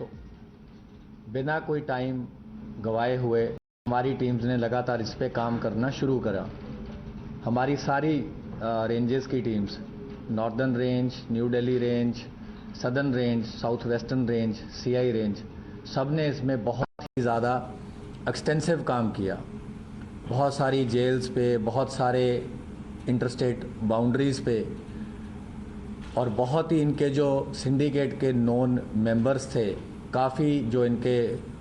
तो बिना कोई टाइम गवाए हुए हमारी टीम्स ने लगातार इस पे काम करना शुरू करा। हमारी सारी रेंजेस की teams, northern range, new Delhi range, southern range, south western range, CI range, सब ने इसमें बहुत ही ज़्यादा एक्सटेंसिव काम किया। बहुत सारी जेल्स पे, बहुत सारे इंटरस्टेट बाउंड्रीज़ पे, और बहुत ही इनके जो सिंडिकेट के नॉन मेंबर्स थे, काफ़ी जो इनके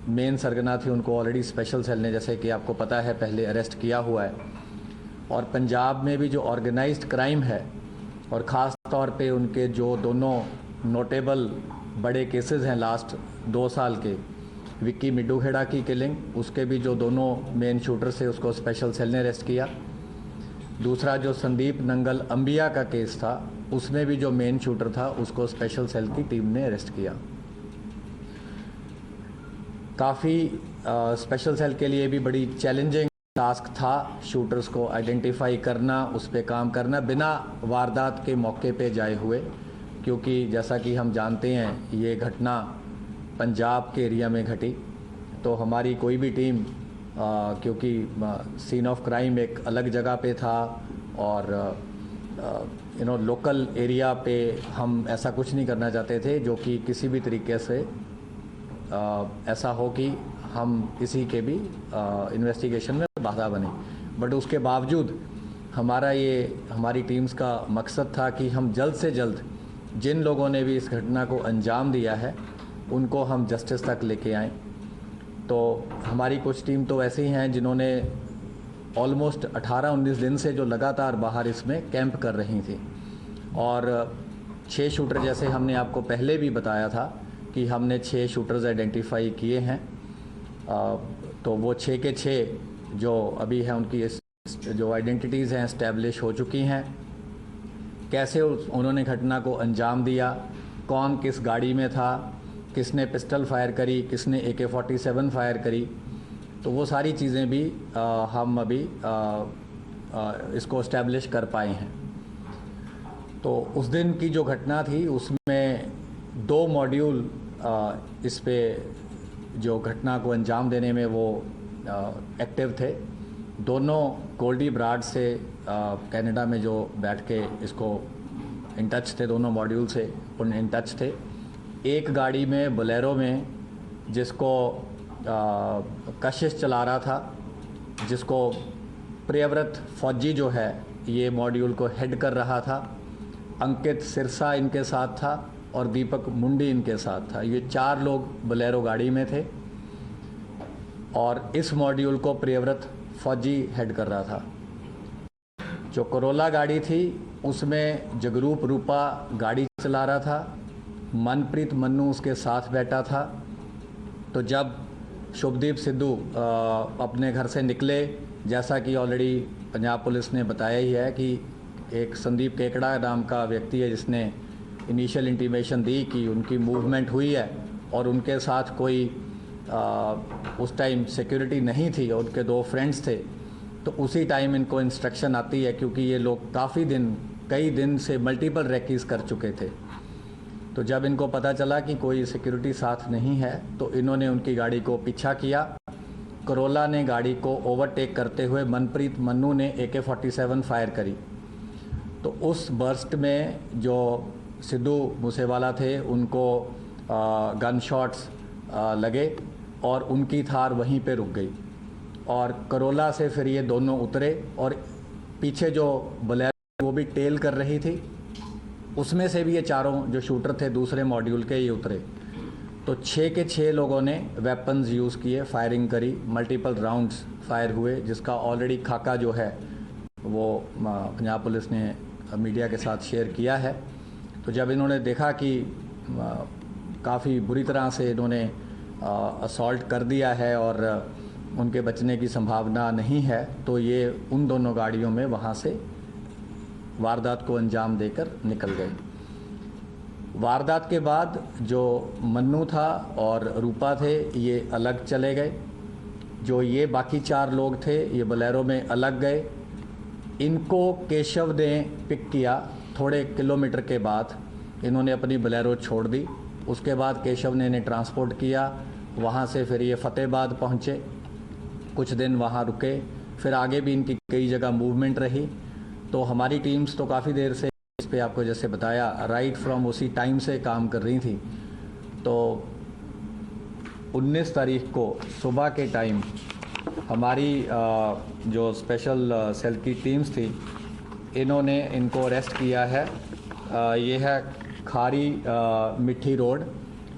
मेन सरगना थे उनको ऑलरेडी स्पेशल सेल ने, जैसे कि आपको पता है, पहले अरेस्ट किया हुआ है। और पंजाब में भी जो ऑर्गेनाइज्ड क्राइम है, और ख़ास तौर पे उनके जो दोनों नोटेबल बड़े केसेस हैं लास्ट 2 साल के, विक्की मिड्डू खेड़ा की किलिंग, उसके भी जो दोनों मेन शूटर थे उसको स्पेशल सेल ने अरेस्ट किया। दूसरा जो संदीप नंगल अंबिया का केस था, उसमें भी जो मेन शूटर था उसको स्पेशल सेल की टीम ने अरेस्ट किया। काफ़ी स्पेशल सेल के लिए भी बड़ी चैलेंजिंग टास्क था शूटर्स को आइडेंटिफाई करना, उस पर काम करना बिना वारदात के मौके पे जाए हुए, क्योंकि जैसा कि हम जानते हैं ये घटना पंजाब के एरिया में घटी। तो हमारी कोई भी टीम क्योंकि सीन ऑफ क्राइम एक अलग जगह पे था और लोकल एरिया पे हम ऐसा कुछ नहीं करना चाहते थे जो कि किसी भी तरीके से ऐसा हो कि हम किसी के भी इन्वेस्टिगेशन में बाधा बने। बट उसके बावजूद हमारी टीम्स का मकसद था कि हम जल्द से जल्द जिन लोगों ने भी इस घटना को अंजाम दिया है उनको हम जस्टिस तक लेके आएँ। तो हमारी कुछ टीम तो ऐसी हैं जिन्होंने ऑलमोस्ट 18-19 दिन से जो लगातार बाहर इसमें कैंप कर रही थी, और 6 शूटर, जैसे हमने आपको पहले भी बताया था कि हमने 6 शूटर्स आइडेंटिफाई किए हैं। तो वो 6 के 6 जो अभी हैं उनकी जो आइडेंटिटीज़ हैं इस्टेब्लिश हो चुकी हैं। कैसे उन्होंने घटना को अंजाम दिया, कौन किस गाड़ी में था, किसने पिस्टल फायर करी, किसने AK-47 फायर करी, तो वो सारी चीज़ें भी हम अभी इसको इस्टेब्लिश कर पाए हैं। तो उस दिन की जो घटना थी उसमें 2 मॉड्यूल इस पे जो घटना को अंजाम देने में वो एक्टिव थे। दोनों गोल्डी ब्राड से कनाडा में जो बैठ के इसको इन टच थे, दोनों मॉड्यूल से इन टच थे। एक गाड़ी में बोलेरो में जिसको कशिश चला रहा था, जिसको प्रियव्रत फौजी जो है ये मॉड्यूल को हेड कर रहा था, अंकित सिरसा इनके साथ था और दीपक मुंडी इनके साथ था। ये 4 लोग बोलेरो गाड़ी में थे और इस मॉड्यूल को प्रियव्रत फौजी हेड कर रहा था। जो कोरोला गाड़ी थी उसमें जगरूप रूपा गाड़ी चला रहा था, मनप्रीत मन्नू उसके साथ बैठा था। तो जब शुभदीप सिद्धू अपने घर से निकले, जैसा कि ऑलरेडी पंजाब पुलिस ने बताया ही है कि एक संदीप केकड़ा नाम का व्यक्ति है जिसने इनिशियल इंटीमेशन दी कि उनकी मूवमेंट हुई है और उनके साथ कोई उस टाइम सिक्योरिटी नहीं थी और उनके 2 फ्रेंड्स थे। तो उसी टाइम इनको इंस्ट्रक्शन आती है, क्योंकि ये लोग कई दिन से मल्टीपल रेकीज़ कर चुके थे। तो जब इनको पता चला कि कोई सिक्योरिटी साथ नहीं है तो इन्होंने उनकी गाड़ी को पीछा किया। कोरोला ने गाड़ी को ओवरटेक करते हुए मनप्रीत मन्नू ने AK-47 फायर करी। तो उस बर्स्ट में जो सिद्धू मूसेवाला थे उनको गन शॉट्स लगे और उनकी थार वहीं पे रुक गई। और कोरोला से फिर ये दोनों उतरे और पीछे जो बोलेरो वो भी टेल कर रही थी, उसमें से भी ये 4 जो शूटर थे दूसरे मॉड्यूल के, ये उतरे। तो 6 के 6 लोगों ने वेपन्स यूज़ किए, फायरिंग करी, मल्टीपल राउंड्स फायर हुए, जिसका ऑलरेडी खाका जो है वो पंजाब पुलिस ने मीडिया के साथ शेयर किया है। तो जब इन्होंने देखा कि काफ़ी बुरी तरह से इन्होंने असॉल्ट कर दिया है और उनके बचने की संभावना नहीं है, तो ये उन दोनों गाड़ियों में वहाँ से वारदात को अंजाम देकर निकल गए। वारदात के बाद जो मन्नू था और रूपा थे ये अलग चले गए। जो ये बाकी 4 लोग थे ये बोलेरो में अलग गए। इनको केशव ने पिक किया। थोड़े किलोमीटर के बाद इन्होंने अपनी बोलेरो छोड़ दी उसके बाद केशव ने इन्हें ट्रांसपोर्ट किया। वहाँ से फिर ये फतेहाबाद पहुँचे, कुछ दिन वहाँ रुके, फिर आगे भी इनकी कई जगह मूवमेंट रही। तो हमारी टीम्स तो काफ़ी देर से इस पे आपको जैसे बताया राइट फ्रॉम उसी टाइम से काम कर रही थी। तो 19 तारीख को सुबह के टाइम हमारी जो स्पेशल सेल की टीम्स थी, इन्होंने इनको अरेस्ट किया है। ये है खारी मिट्टी रोड,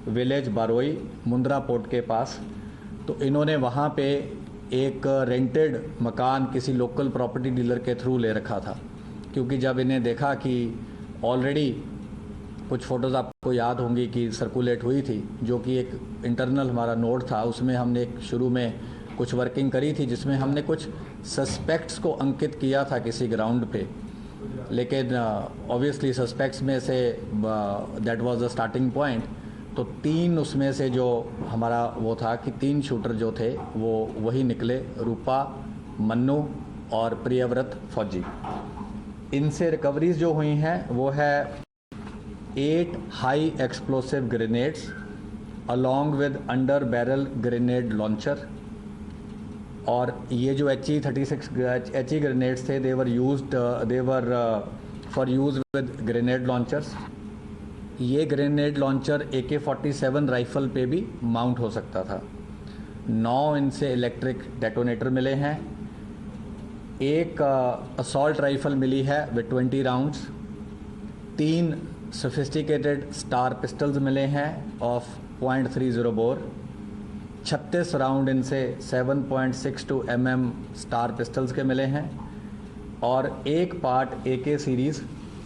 विलेज बारोई, मुंद्रा पोर्ट के पास। तो इन्होंने वहाँ पे एक रेंटेड मकान किसी लोकल प्रॉपर्टी डीलर के थ्रू ले रखा था, क्योंकि जब इन्हें देखा कि ऑलरेडी कुछ फ़ोटोज़ आपको याद होंगी कि सर्कुलेट हुई थी, जो कि एक इंटरनल हमारा नोट था, उसमें हमने एक शुरू में कुछ वर्किंग करी थी जिसमें हमने कुछ सस्पेक्ट्स को अंकित किया था किसी ग्राउंड पे। लेकिन ऑब्वियसली सस्पेक्ट्स में say that was the starting point. तो 3 उसमें से जो हमारा वो था कि 3 शूटर जो थे वो वही निकले, रूपा, मन्नू और प्रियव्रत फौजी। इनसे रिकवरीज जो हुई हैं वो है 8 high explosive grenades along with under barrel grenade launcher. और ये जो HE-36 ग्रेनेड्स थे, they were for use with grenade launchers. ये ग्रेनेड लॉन्चर AK-47 राइफ़ल पे भी माउंट हो सकता था। 9 इनसे इलेक्ट्रिक डेटोनेटर मिले हैं। एक असॉल्ट राइफ़ल मिली है with 20 rounds. 3 sophisticated star pistols मिले हैं ऑफ .30 बोर। 36 राउंड इनसे 7.62 mm स्टार पिस्टल्स के मिले हैं और एक part AK series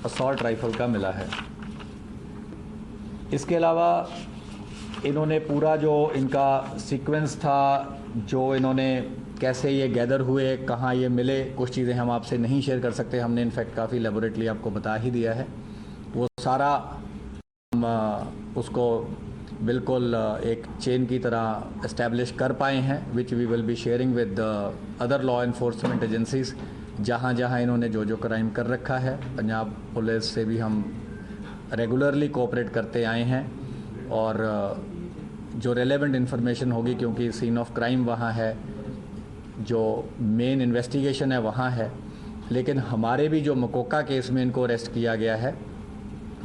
assault rifle का मिला है। इसके अलावा इन्होंने पूरा जो इनका सीक्वेंस था, जो इन्होंने कैसे ये गैदर हुए, कहाँ ये मिले, कुछ चीज़ें हम आपसे नहीं शेयर कर सकते। हमने इनफैक्ट काफ़ी लेबोरेटली आपको बता ही दिया है। वो सारा हम उसको बिल्कुल एक चेन की तरह इस्टेब्लिश कर पाए हैं, which we will be sharing with other law enforcement agencies जहाँ जहाँ इन्होंने जो क्राइम कर रखा है। पंजाब पुलिस से भी हम रेगुलरली कोऑपरेट करते आए हैं और जो रेलेवेंट इन्फॉर्मेशन होगी, क्योंकि सीन ऑफ क्राइम वहाँ है, जो मेन इन्वेस्टिगेशन है वहाँ है। लेकिन हमारे भी जो मकोका केस में इनको अरेस्ट किया गया है,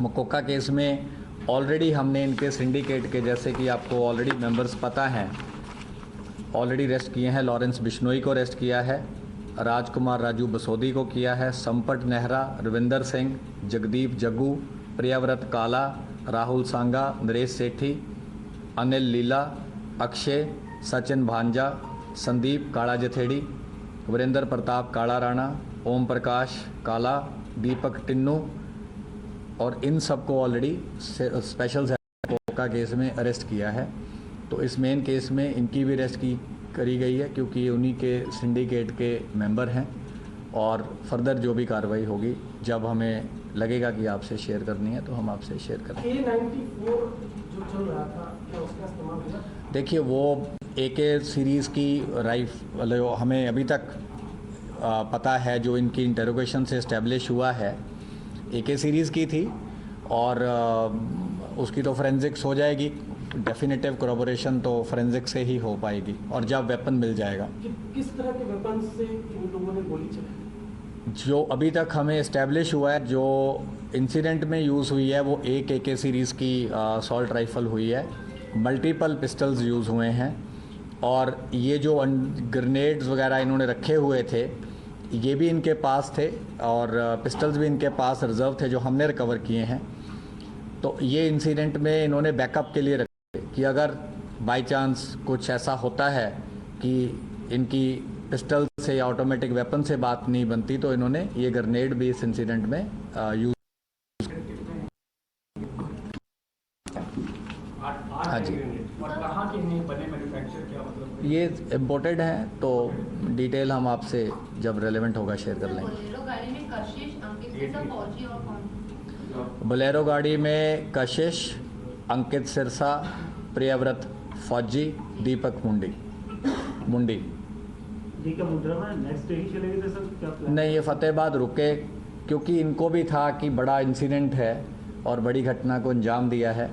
मकोका केस में ऑलरेडी हमने इनके सिंडिकेट के, जैसे कि आपको ऑलरेडी मेंबर्स पता हैं, ऑलरेडी अरेस्ट किए हैं। लॉरेंस बिश्नोई को अरेस्ट किया है, राजकुमार राजू बसोदी को किया है, संपट नेहरा, रविंदर सिंह, जगदीप जग्गू, प्रियव्रत काला, राहुल सांगा, नरेश सेठी, अनिल लीला, अक्षय, सचिन भांजा, संदीप काला जथेड़ी, वीरेंद्र प्रताप काला राणा, ओम प्रकाश काला, दीपक टिन्नू, और इन सबको ऑलरेडी स्पेशल का केस में अरेस्ट किया है। तो इस मेन केस में इनकी भी अरेस्ट करी गई है, क्योंकि उन्हीं के सिंडिकेट के मेंबर हैं। और फर्दर जो भी कार्रवाई होगी, जब हमें लगेगा कि आपसे शेयर करनी है तो हम आपसे शेयर करेंगे। A-94 जो चल रहा था, क्या उसका इस्तेमाल हुआ? देखिए, वो AK सीरीज़ की राइफल हमें अभी तक पता है, जो इनकी इंटरोगेशन से इस्टेब्लिश हुआ है, AK सीरीज़ की थी। और उसकी तो फोरेंसिक्स हो जाएगी, डेफिनेटिव कोरोबोरेशन तो फोरेंसिक से ही हो पाएगी, और जब वेपन मिल जाएगा। किस तरह के वेपन से इन लोगों ने गोली चलाई? जो अभी तक हमें इस्टेब्लिश हुआ है, जो इंसिडेंट में यूज़ हुई है, वो एक AK सीरीज़ की असॉल्ट राइफ़ल हुई है। मल्टीपल पिस्टल्स यूज़ हुए हैं, और ये जो ग्रेनेड्स वगैरह इन्होंने रखे हुए थे, ये भी इनके पास थे, और पिस्टल्स भी इनके पास रिज़र्व थे, जो हमने रिकवर किए हैं। तो ये इंसिडेंट में इन्होंने बैकअप के लिए रखे कि अगर बाय चांस कुछ ऐसा होता है कि इनकी पिस्टल से या ऑटोमेटिक वेपन से बात नहीं बनती, तो इन्होंने ये ग्रेनेड भी इस इंसिडेंट में यूज़। हाँ जी, और कहाँ के नहीं बने, मैन्युफैक्चर क्या मतलब? ये इम्पोर्टेड हैं, तो डिटेल हम आपसे जब रेलेवेंट होगा शेयर कर लेंगे। बोलेरो गाड़ी में कशिश, अंकित सिरसा, फौजी और कौन? बोलेरो गाड़ी में कशिश, अंकित सिरसा, प्रियव्रत फौजी, दीपक मुंडी। ये क्या मुद्रा में नेक्स्ट डे ही चलेगी तो सर क्या प्लान? नहीं, ये फतेहाबाद रुके, क्योंकि इनको भी था कि बड़ा इंसिडेंट है और बड़ी घटना को अंजाम दिया है।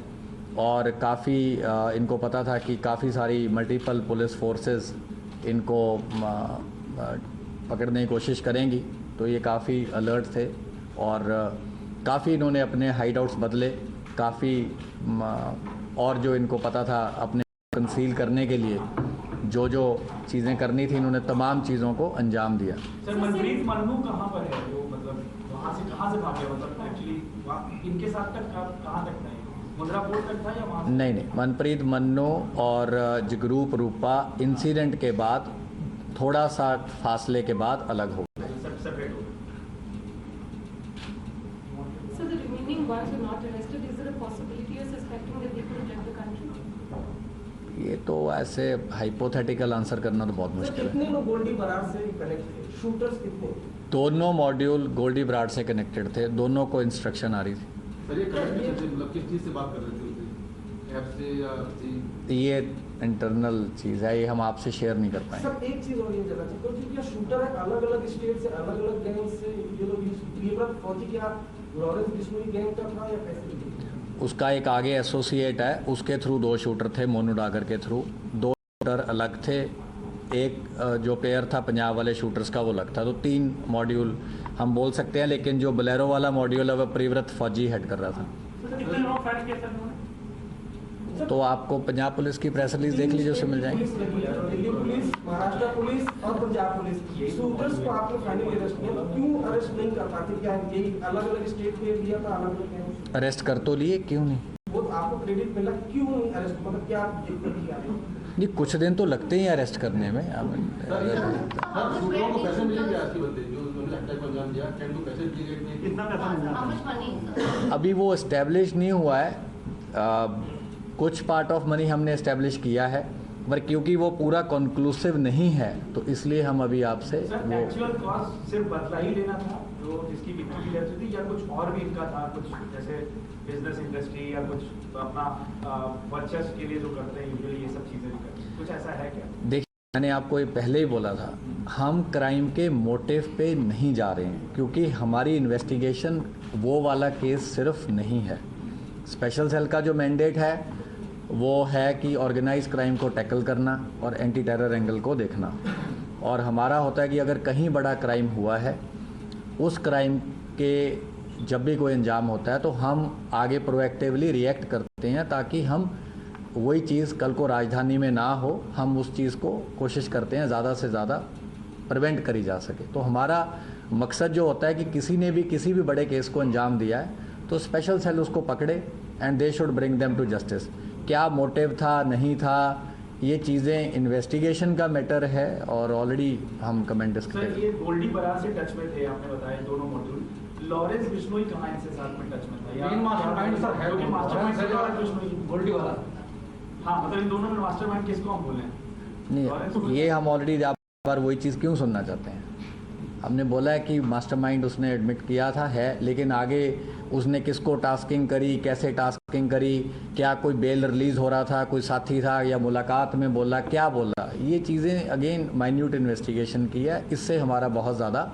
और काफ़ी इनको पता था कि काफ़ी सारी मल्टीपल पुलिस फोर्सेस इनको पकड़ने की कोशिश करेंगी, तो ये काफ़ी अलर्ट थे और काफ़ी इन्होंने अपने हाइड आउट्स बदले, काफ़ी और जो इनको पता था अपने कंसील करने के लिए जो जो चीज़ें करनी थी, इन्होंने तमाम चीज़ों को अंजाम दिया। सर, मनप्रीत मन्नू कहाँ पर है? वो मतलब वहाँ से भागे? मतलब एक्चुअली इनके साथ तक कहाँ तक था? मुंद्रा पोर्ट तक था या वहाँ? नहीं, मनप्रीत मन्नू और जगरूप रूपा इंसिडेंट के बाद थोड़ा सा फासले के बाद अलग हो गए। सेपरेट हो गए। So the remaining ones were not arrested. Is there a possibility you're suspecting that they could have left the country? ये तो ऐसे हाइपोथेटिकल आंसर करना तो बहुत मुश्किल है। कितने लोग गोल्डी बरार से कनेक्ट थे? शूटर्स कितने? दोनों मॉड्यूल गोल्डी बराड़ से कनेक्टेड थे, दोनों को इंस्ट्रक्शन आ रही थी। सर, ये मतलब किस चीज़ से बात कर रहे थे उसे? ऐप से या ये इंटरनल चीज़ है, ये हम आपसे शेयर नहीं कर पाएंगे। सर, एक चीज और ये जानना चाहता हूँ कि क्या शूटर है अलग अलग स्टेट से, अलग अलग गैंग से ये लोग प्रियव्रत फौजी क्या लॉरेंस बिश्नोई गैंग का था या कैसे? उसका एक आगे एसोसिएट है, उसके थ्रू 2 शूटर थे, मोनू डागर के थ्रू 2 शूटर अलग थे। एक जो पेयर था पंजाब वाले शूटर्स का वो अलग था, तो 3 मॉड्यूल हम बोल सकते हैं, लेकिन जो बोलेरो वाला मॉड्यूल है वह प्रियव्रत फौजी हेड कर रहा था। कितने लोग फायर किए सर उन्होंने? तो आपको पंजाब पुलिस की प्रेस रिलीज देख लीजिए, उससे मिल जाएंगे। दिल्ली पुलिस, महाराष्ट्र पुलिस और पंजाब पुलिस शूटर्स को आपने फाइनली अरेस्ट किया, क्यों अरेस्ट नहीं कर पाते? क्या यही अलग अलग स्टेट में लिया था, अलग अलग अरेस्ट कर तो लिए, क्यों नहीं? वो आपको क्रेडिट मिला, क्यों नहीं अरेस्ट? मतलब क्या दिक्कत थी आगे? नहीं, कुछ दिन तो लगते ही अरेस्ट करने में। शूटरों को पैसे मिले क्या? आपकी बंदे जो उन्होंने अटैक को अंजाम दिया, कैन टू पैसे दिए गए थे? कितना पैसा मिला? How much money, sir? अभी वो इस्टेब्लिश नहीं हुआ है, कुछ पार्ट ऑफ मनी हमने इस्टेब्लिश किया है, पर क्योंकि वो पूरा कंक्लूसिव नहीं है तो इसलिए हम अभी आपसे सर, वो एक्चुअल कॉस्ट सिर्फ बदला ही लेना था जो जिसकी विक्टिम की डेथ हुई थी, या कुछ और भी इनका था? कुछ जैसे बिजनेस इंडस्ट्री या कुछ अपना वर्चस्व के लिए जो करते हैं यूजुअली, ये सब चीजें भी करते हैं, कुछ ऐसा है क्या? देखिए, मैंने आपको ये पहले ही बोला था, हम क्राइम के मोटिव पे नहीं जा रहे हैं, क्योंकि हमारी इन्वेस्टिगेशन वो वाला केस सिर्फ नहीं है। स्पेशल सेल का जो मैंडेट है वो है कि ऑर्गेनाइज क्राइम को टैकल करना और एंटी टेरर एंगल को देखना, और हमारा होता है कि अगर कहीं बड़ा क्राइम हुआ है, उस क्राइम के जब भी कोई अंजाम होता है तो हम आगे प्रोएक्टिवली रिएक्ट करते हैं, ताकि हम वही चीज़ कल को राजधानी में ना हो, हम उस चीज़ को कोशिश करते हैं ज़्यादा से ज़्यादा प्रिवेंट करी जा सके। तो हमारा मकसद जो होता है कि किसी ने भी किसी भी बड़े केस को अंजाम दिया है तो स्पेशल सेल उसको पकड़े and they should bring them to justice. क्या मोटिव था, नहीं था, ये चीज़ें इन्वेस्टिगेशन का मैटर है और ऑलरेडी हम कमेंट सर, करेंगे। ये गोल्डी बरार से टच में थे, आपने बताया दोनों मॉड्यूल। लॉरेंस बिश्नोई कहाँ इनसे साथ में टच में था? मेन मास्टरमाइंड सर है, क्योंकि मास्टरमाइंड है लॉरेंस बिश्नोई, गोल्डी वाला। हाँ, मतलब इन दोनों में मास्टरमाइंड किसको हम बोले? नहीं, ये हम ऑलरेडी आप बार वही चीज़ क्यों सुनना चाहते हैं? हमने बोला है कि मास्टरमाइंड उसने एडमिट किया था है, लेकिन आगे उसने किसको टास्किंग करी, कैसे टास्किंग करी, क्या कोई बेल रिलीज हो रहा था, कोई साथी था या मुलाकात में बोला, क्या बोला, ये चीज़ें अगेन माइन्यूट इन्वेस्टिगेशन की है, इससे हमारा बहुत ज़्यादा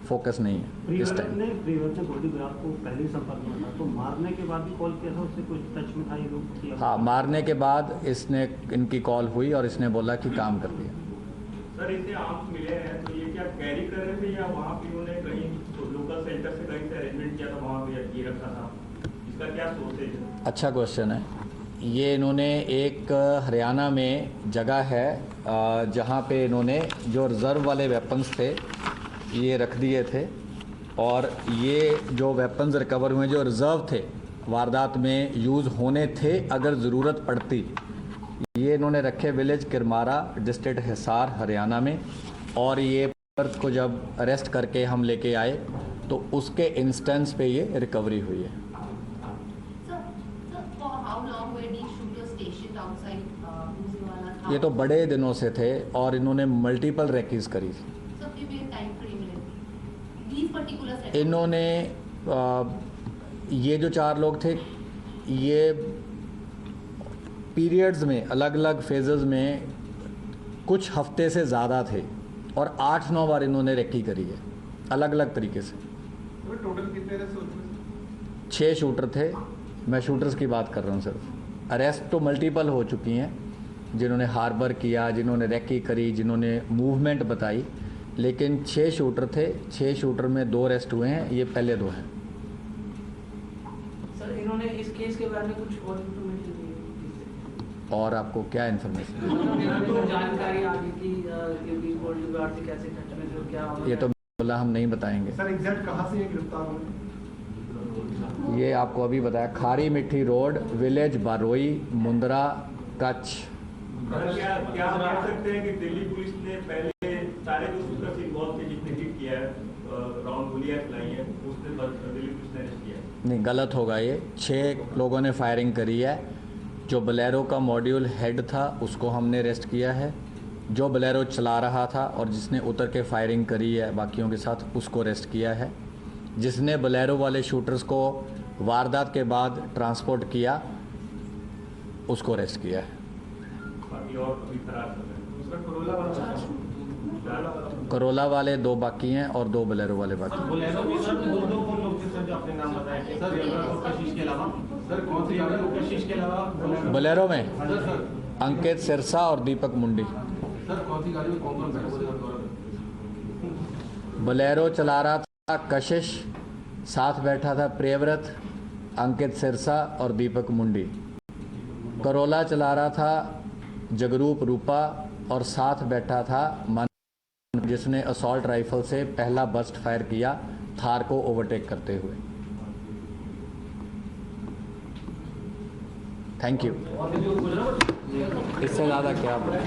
फोकस नहीं है इस टाइम। प्रियव्रत ने गोल्डी बरार को पहले ही संपर्क में था, तो मारने के बाद भी कॉल किया था, उससे कुछ टच में था ये लोग? हाँ, मारने के बाद इसने इनकी कॉल हुई और इसने बोला कि काम कर दिया। सर, इनसे आप मिले हैं तो ये क्या कैरी कर रहे थे या वहाँ पे उन्होंने कहीं लोकल सेंटर से कहीं से अरेंजमेंट किया था, वहाँ पे ये रखा था? इसका क्या सोर्सेज है? अच्छा क्वेश्चन है ये। इन्होंने एक हरियाणा में जगह है जहाँ पे इन्होंने जो रिज़र्व वाले वेपन्स थे ये रख दिए थे, और ये जो वेपन्स रिकवर हुए जो रिज़र्व थे, वारदात में यूज़ होने थे अगर ज़रूरत पड़ती, ये इन्होंने रखे विलेज किरमारा, डिस्ट्रिक्ट हिसार, हरियाणा में। और ये पर्थ को जब अरेस्ट करके हम लेके आए तो उसके इंस्टेंस पे ये रिकवरी हुई है। Sir, for how long were these shooters stationed outside Muzewala's house? ये तो बड़े दिनों से थे और इन्होंने मल्टीपल रेकीज करी थी। Sir, give me a time frame like these particular settings. इन्होंने ये जो 4 लोग थे ये पीरियड्स में अलग अलग फेजेस में कुछ हफ्ते से ज़्यादा थे और 8-9 बार इन्होंने रेकी करी है अलग अलग तरीके से। टोटल कितने रहे? 6 शूटर थे, मैं शूटर्स की बात कर रहा हूँ सिर्फ। अरेस्ट तो मल्टीपल हो चुकी हैं, जिन्होंने हार्बर किया, जिन्होंने रैकी करी, जिन्होंने मूवमेंट बताई, लेकिन 6 शूटर थे। 6 शूटर में 2 अरेस्ट हुए हैं, ये पहले 2 हैं। सर इन्होंने इस केस के बारे में कुछ और इन्फॉर्मेशन दी? और आपको क्या इन्फॉर्मेशन? जानकारी आगे की क्योंकि गोल्ड जुगाड़ से कैसे टच में थे, क्या ये तो बोला हम नहीं बताएंगे। सर एग्जैक्ट कहाँ से ये गिरफ्तार हुए? ये आपको अभी बताया, खारी मिट्टी रोड, विलेज बारोई, मुंद्रा, कच्छ। क्या आप कह सकते हैं कि दिल्ली पुलिस ने पहले सारे जो शूटर्स इन्वॉल्व थे, जिसने हिट किया है, राउंड गोलियां चलाई हैं, उसने दिल्ली पुलिस ने अरेस्ट किया है? नहीं, गलत होगा ये। 6 लोगों ने फायरिंग करी है। जो बोलेरो का मॉड्यूल हेड था उसको हमने अरेस्ट किया है। जो बोलेरो चला रहा था और जिसने उतर के फायरिंग करी है बाकियों के साथ, उसको अरेस्ट किया है। जिसने बोलेरो वाले शूटर्स को वारदात के बाद ट्रांसपोर्ट किया, उसको अरेस्ट किया है। बाकी और अभी फरार कर रहे हैं। उसका करोला वाले 2 बाकी हैं और 2 बोलेरो वाले बाकी हैं। सर कौन सी गाड़ी? बोलेरो में सर अंकित सिरसा और दीपक मुंडी। सर कौन सी गाड़ी में कौन बैठा? बोलेरो चला रहा था कशिश, साथ बैठा था प्रियव्रत, अंकित सिरसा और दीपक मुंडी। करोला चला रहा था जगरूप रूपा और साथ बैठा था मन, जिसने असॉल्ट राइफल से पहला बर्स्ट फायर किया थार को ओवरटेक करते हुए। Thank you. इससे ज़्यादा क्या बोलें?